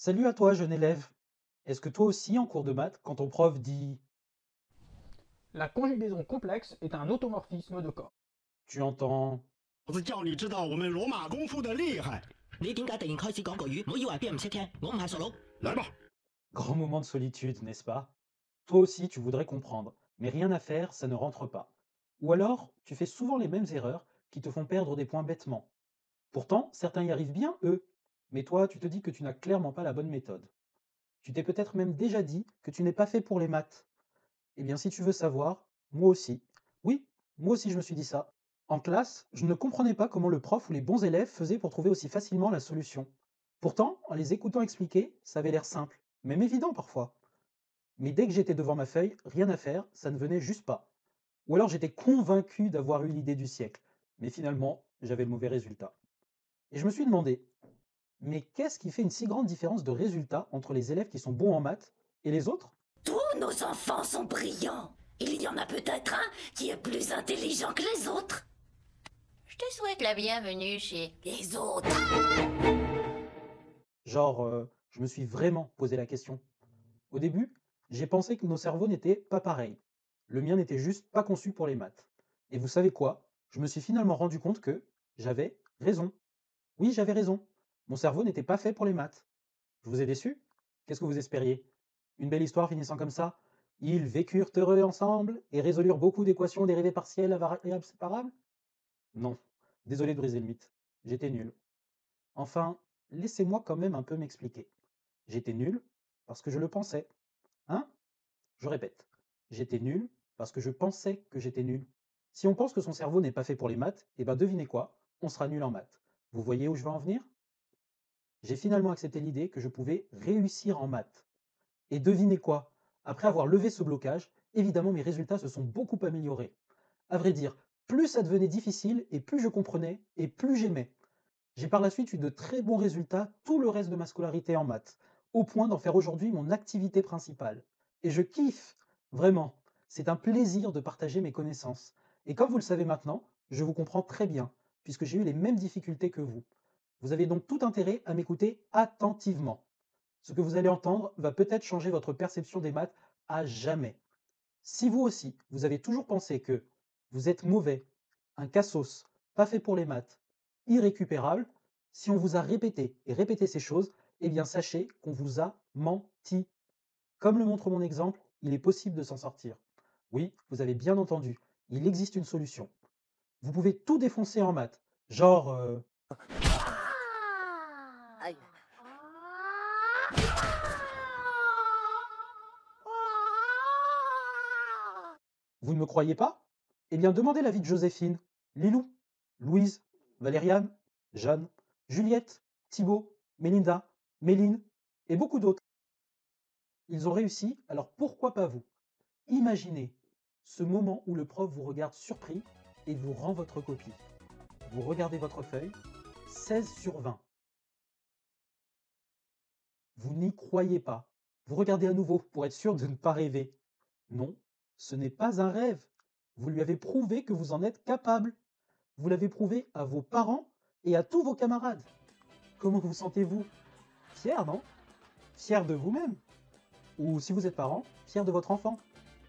Salut à toi, jeune élève. Est-ce que toi aussi, en cours de maths, quand ton prof dit La conjugaison complexe est un automorphisme de corps. tu entends 老子叫你知道我们罗马功夫的厉害。你點解突然開始講國語？唔好以為邊人唔識聽，我唔係傻佬。来吧，grand moment de solitude, n'est-ce pas? Toi aussi, tu voudrais comprendre, mais rien à faire, ça ne rentre pas. Ou alors, tu fais souvent les mêmes erreurs qui te font perdre des points bêtement. Pourtant, certains y arrivent bien, eux. Mais toi, tu te dis que tu n'as clairement pas la bonne méthode. Tu t'es peut-être même déjà dit que tu n'es pas fait pour les maths. Eh bien, si tu veux savoir, moi aussi. Oui, moi aussi je me suis dit ça. En classe, je ne comprenais pas comment le prof ou les bons élèves faisaient pour trouver aussi facilement la solution. Pourtant, en les écoutant expliquer, ça avait l'air simple, même évident parfois. Mais dès que j'étais devant ma feuille, rien à faire, ça ne venait juste pas. Ou alors j'étais convaincu d'avoir eu l'idée du siècle, mais finalement, j'avais le mauvais résultat. Et je me suis demandé, mais qu'est-ce qui fait une si grande différence de résultat entre les élèves qui sont bons en maths et les autres? Tous nos enfants sont brillants. Il y en a peut-être un qui est plus intelligent que les autres. Je te souhaite la bienvenue chez Les autres. Genre, je me suis vraiment posé la question. Au début, j'ai pensé que nos cerveaux n'étaient pas pareils. Le mien n'était juste pas conçu pour les maths. Et vous savez quoi? Je me suis finalement rendu compte que j'avais raison. Oui, j'avais raison. Mon cerveau n'était pas fait pour les maths. Je vous ai déçu? Qu'est-ce que vous espériez? Une belle histoire finissant comme ça? Ils vécurent heureux ensemble et résolurent beaucoup d'équations dérivées partielles à variables séparables? Non. Désolé de briser le mythe. J'étais nul. Enfin, laissez-moi quand même un peu m'expliquer. J'étais nul parce que je le pensais. Hein? Je répète, j'étais nul parce que je pensais que j'étais nul. Si on pense que son cerveau n'est pas fait pour les maths, eh ben devinez quoi? On sera nul en maths. Vous voyez où je veux en venir? J'ai finalement accepté l'idée que je pouvais réussir en maths. Et devinez quoi? Après avoir levé ce blocage, évidemment mes résultats se sont beaucoup améliorés. À vrai dire, plus ça devenait difficile et plus je comprenais et plus j'aimais. J'ai par la suite eu de très bons résultats tout le reste de ma scolarité en maths, au point d'en faire aujourd'hui mon activité principale. Et je kiffe, vraiment. C'est un plaisir de partager mes connaissances. Et comme vous le savez maintenant, je vous comprends très bien, puisque j'ai eu les mêmes difficultés que vous. Vous avez donc tout intérêt à m'écouter attentivement. Ce que vous allez entendre va peut-être changer votre perception des maths à jamais. Si vous aussi, vous avez toujours pensé que vous êtes mauvais, un cassos, pas fait pour les maths, irrécupérable, si on vous a répété et répété ces choses, eh bien sachez qu'on vous a menti. Comme le montre mon exemple, il est possible de s'en sortir. Oui, vous avez bien entendu, il existe une solution. Vous pouvez tout défoncer en maths, genre Aïe. vous ne me croyez pas? Eh bien demandez l'avis de Joséphine, Lilou, Louise, Valériane, Jeanne, Juliette, Thibaut, Mélinda, Méline et beaucoup d'autres. Ils ont réussi, alors pourquoi pas vous? Imaginez ce moment où le prof vous regarde surpris et vous rend votre copie. Vous regardez votre feuille, 16 sur 20. Vous n'y croyez pas. Vous regardez à nouveau pour être sûr de ne pas rêver. Non, ce n'est pas un rêve. Vous lui avez prouvé que vous en êtes capable. Vous l'avez prouvé à vos parents et à tous vos camarades. Comment vous sentez-vous? Fier, non? Fier de vous-même? Ou si vous êtes parent, fier de votre enfant?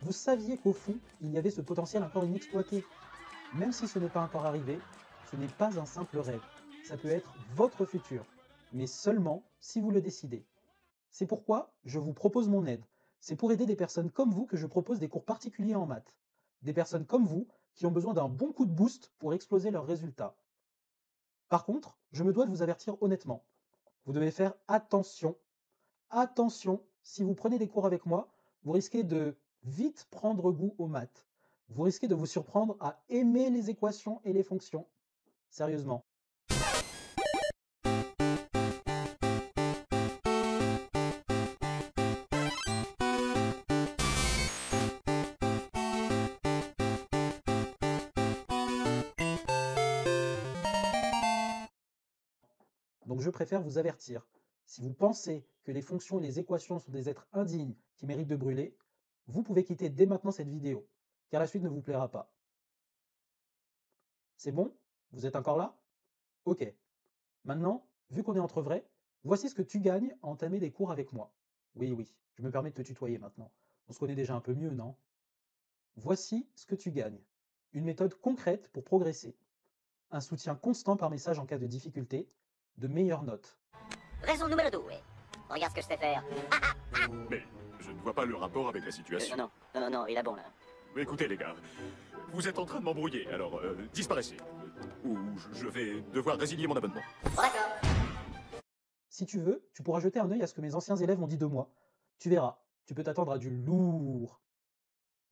Vous saviez qu'au fond, il y avait ce potentiel encore inexploité. Même si ce n'est pas encore arrivé, ce n'est pas un simple rêve. Ça peut être votre futur, mais seulement si vous le décidez. C'est pourquoi je vous propose mon aide. C'est pour aider des personnes comme vous que je propose des cours particuliers en maths. Des personnes comme vous qui ont besoin d'un bon coup de boost pour exploser leurs résultats. Par contre, je me dois de vous avertir honnêtement. Vous devez faire attention. Attention, si vous prenez des cours avec moi, vous risquez de vite prendre goût aux maths. Vous risquez de vous surprendre à aimer les équations et les fonctions. Sérieusement. Donc je préfère vous avertir. Si vous pensez que les fonctions et les équations sont des êtres indignes qui méritent de brûler, vous pouvez quitter dès maintenant cette vidéo, car la suite ne vous plaira pas. C'est bon? Vous êtes encore là? Ok. Maintenant, vu qu'on est entre vrais, Voici ce que tu gagnes à entamer des cours avec moi. Oui, oui, je me permets de te tutoyer maintenant. On se connaît déjà un peu mieux, non? Voici ce que tu gagnes. Une méthode concrète pour progresser. Un soutien constant par message en cas de difficulté, de meilleures notes. Raison numéro 2. Regarde ce que je sais faire. Mais je ne vois pas le rapport avec la situation. Non, il est bon là. Écoutez les gars, vous êtes en train de m'embrouiller, alors disparaissez. Ou je vais devoir résilier mon abonnement. D'accord. Si tu veux, tu pourras jeter un œil à ce que mes anciens élèves ont dit de moi. Tu verras, tu peux t'attendre à du lourd.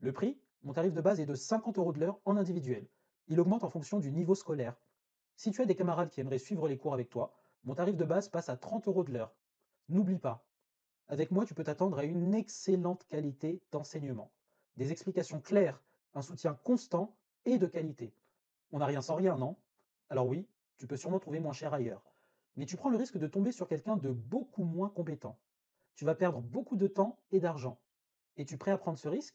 Le prix, mon tarif de base est de 50 € de l'heure en individuel. Il augmente en fonction du niveau scolaire. Si tu as des camarades qui aimeraient suivre les cours avec toi, mon tarif de base passe à 30 € de l'heure. N'oublie pas, avec moi tu peux t'attendre à une excellente qualité d'enseignement. Des explications claires, un soutien constant et de qualité. On n'a rien sans rien, non? Alors oui, tu peux sûrement trouver moins cher ailleurs. Mais tu prends le risque de tomber sur quelqu'un de beaucoup moins compétent. Tu vas perdre beaucoup de temps et d'argent. Es-tu prêt à prendre ce risque?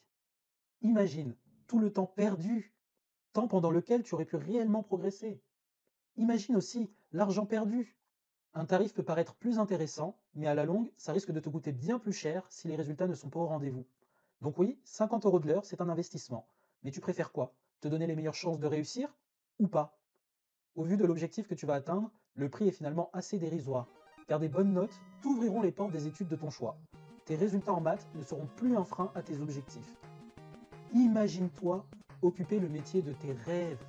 Imagine tout le temps perdu, temps pendant lequel tu aurais pu réellement progresser. Imagine aussi l'argent perdu. Un tarif peut paraître plus intéressant, mais à la longue, ça risque de te coûter bien plus cher si les résultats ne sont pas au rendez-vous. Donc oui, 50 € de l'heure, c'est un investissement. Mais tu préfères quoi? Te donner les meilleures chances de réussir ou pas? Au vu de l'objectif que tu vas atteindre, le prix est finalement assez dérisoire, car des bonnes notes t'ouvriront les portes des études de ton choix. Tes résultats en maths ne seront plus un frein à tes objectifs. Imagine-toi occuper le métier de tes rêves.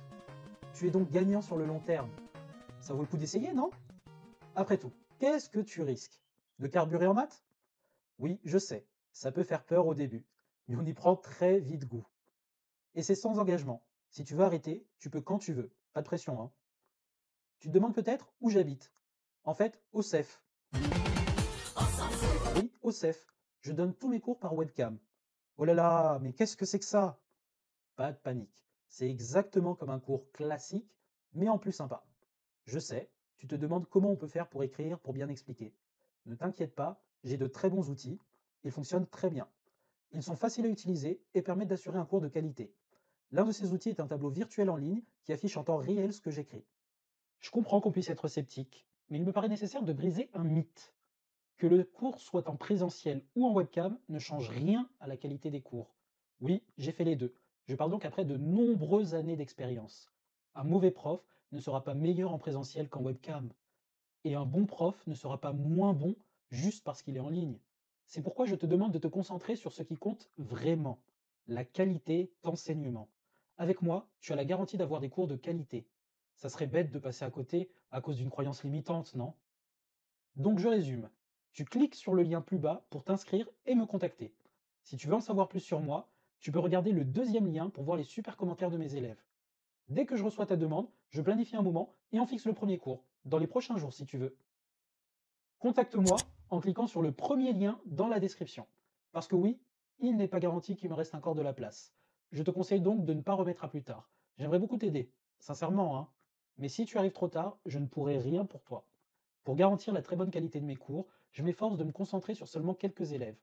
Tu es donc gagnant sur le long terme. Ça vaut le coup d'essayer, non? Après tout, qu'est-ce que tu risques? De carburer en maths? Oui, je sais, ça peut faire peur au début, mais on y prend très vite goût. Et c'est sans engagement. Si tu veux arrêter, tu peux quand tu veux. Pas de pression, hein. Tu te demandes peut-être où j'habite. En fait, au CEF. Oui, au CEF. Je donne tous mes cours par webcam. Oh là là, mais qu'est-ce que c'est que ça? Pas de panique. C'est exactement comme un cours classique, mais en plus sympa. Je sais, tu te demandes comment on peut faire pour écrire, pour bien expliquer. Ne t'inquiète pas, j'ai de très bons outils. Ils fonctionnent très bien. Ils sont faciles à utiliser et permettent d'assurer un cours de qualité. L'un de ces outils est un tableau virtuel en ligne qui affiche en temps réel ce que j'écris. Je comprends qu'on puisse être sceptique, mais il me paraît nécessaire de briser un mythe. Que le cours soit en présentiel ou en webcam ne change rien à la qualité des cours. Oui, j'ai fait les deux. Je parle donc après de nombreuses années d'expérience. Un mauvais prof ne sera pas meilleur en présentiel qu'en webcam. Et un bon prof ne sera pas moins bon juste parce qu'il est en ligne. C'est pourquoi je te demande de te concentrer sur ce qui compte vraiment, la qualité d'enseignement. Avec moi, tu as la garantie d'avoir des cours de qualité. Ça serait bête de passer à côté à cause d'une croyance limitante, non? Donc je résume. Tu cliques sur le lien plus bas pour t'inscrire et me contacter. Si tu veux en savoir plus sur moi, tu peux regarder le deuxième lien pour voir les super commentaires de mes élèves. Dès que je reçois ta demande, je planifie un moment et on fixe le premier cours, dans les prochains jours si tu veux. Contacte-moi en cliquant sur le premier lien dans la description. Parce que oui, il n'est pas garanti qu'il me reste encore de la place. Je te conseille donc de ne pas remettre à plus tard. J'aimerais beaucoup t'aider, sincèrement, hein. Mais si tu arrives trop tard, je ne pourrai rien pour toi. Pour garantir la très bonne qualité de mes cours, je m'efforce de me concentrer sur seulement quelques élèves.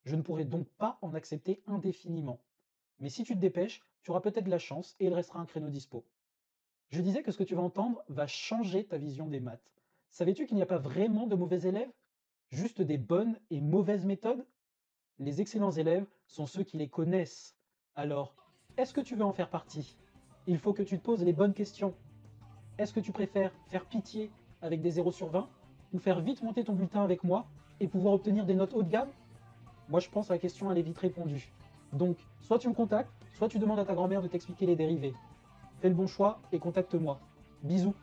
Je ne pourrai donc pas en accepter indéfiniment. Mais si tu te dépêches, tu auras peut-être de la chance et il restera un créneau dispo. Je disais que ce que tu vas entendre va changer ta vision des maths. Savais-tu qu'il n'y a pas vraiment de mauvais élèves? Juste des bonnes et mauvaises méthodes? Les excellents élèves sont ceux qui les connaissent. Alors, est-ce que tu veux en faire partie? Il faut que tu te poses les bonnes questions. Est-ce que tu préfères faire pitié avec des 0 sur 20 ou faire vite monter ton bulletin avec moi et pouvoir obtenir des notes haut de gamme? Moi je pense que la question elle est vite répondue. Donc, soit tu me contactes, soit tu demandes à ta grand-mère de t'expliquer les dérivés. Fais le bon choix et contacte-moi. Bisous.